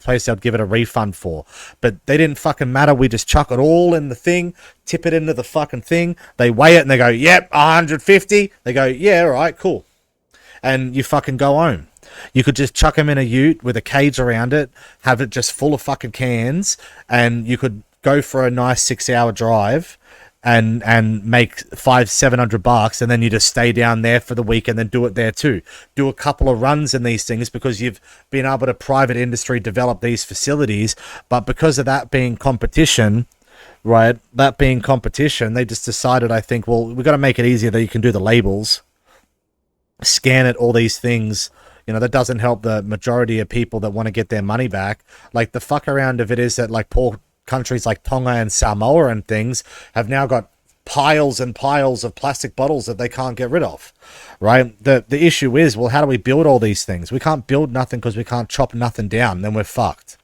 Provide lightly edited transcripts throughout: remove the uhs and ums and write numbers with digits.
place they'd give it a refund for. But they didn't fucking matter. We just chuck it all in the thing, tip it into the fucking thing. They weigh it and they go, yep, 150. They go, yeah, all right, cool. And you fucking go home. You could just chuck them in a ute with a cage around it, have it just full of fucking cans, and you could go for a nice 6-hour drive and make $500-700, and then you just stay down there for the week and then do it there too. Do a couple of runs in these things because you've been able to private industry develop these facilities, but because of that being competition, right? That being competition, they just decided, I think, well, we've got to make it easier that you can do the labels, scan it, all these things. You know, that doesn't help the majority of people that want to get their money back. Like, the fuck around of it is that, like, poor countries like Tonga and Samoa and things have now got piles and piles of plastic bottles that they can't get rid of, right? The issue is, well, how do we build all these things? We can't build nothing because we can't chop nothing down. Then we're fucked,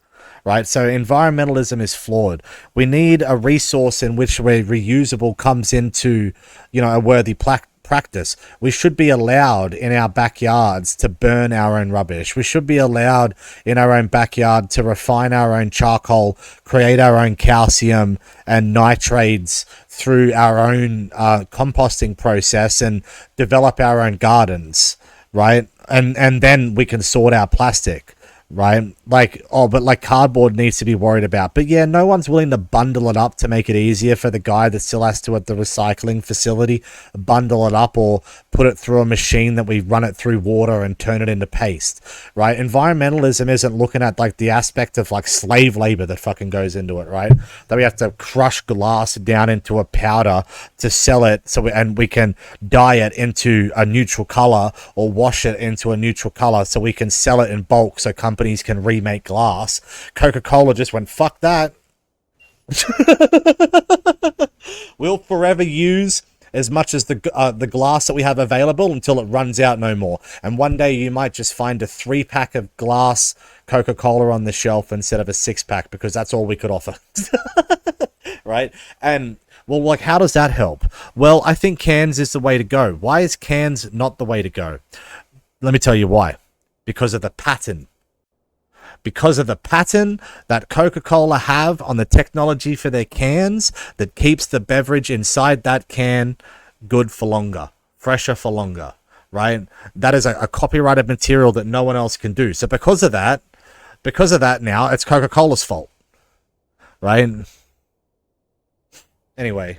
right? So environmentalism is flawed. We need a resource in which where reusable comes into, you know, a worthy practice. We should be allowed in our backyards to burn our own rubbish. We should be allowed in our own backyard to refine our own charcoal, create our own calcium and nitrates through our own composting process, and develop our own gardens, right? And then we can sort our plastic, right? Like, oh, but like cardboard needs to be worried about. But yeah, no one's willing to bundle it up to make it easier for the guy that still has to, at the recycling facility, bundle it up or put it through a machine that we run it through water and turn it into paste, right? Environmentalism isn't looking at like the aspect of like slave labor that fucking goes into it, right? That we have to crush glass down into a powder to sell it, so we can dye it into a neutral color or wash it into a neutral color so we can sell it in bulk so companies can remake glass. Coca-Cola just went, fuck that. We'll forever use as much as the glass that we have available until it runs out no more. And one day you might just find a 3-pack of glass Coca-Cola on the shelf instead of a 6-pack, because that's all we could offer. Right? And well, like, how does that help? Well, I think cans is the way to go. Why is cans not the way to go? Let me tell you why. Because of the pattern. Because of the pattern that Coca-Cola have on the technology for their cans that keeps the beverage inside that can good for longer, fresher for longer, right? That is a copyrighted material that no one else can do. So because of that now, it's Coca-Cola's fault, right? Anyway,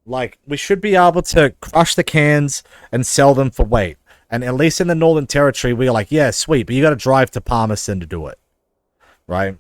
like, we should be able to crush the cans and sell them for weight. And at least in the Northern Territory, we're like, yeah, sweet, but you got to drive to Palmerston to do it, right?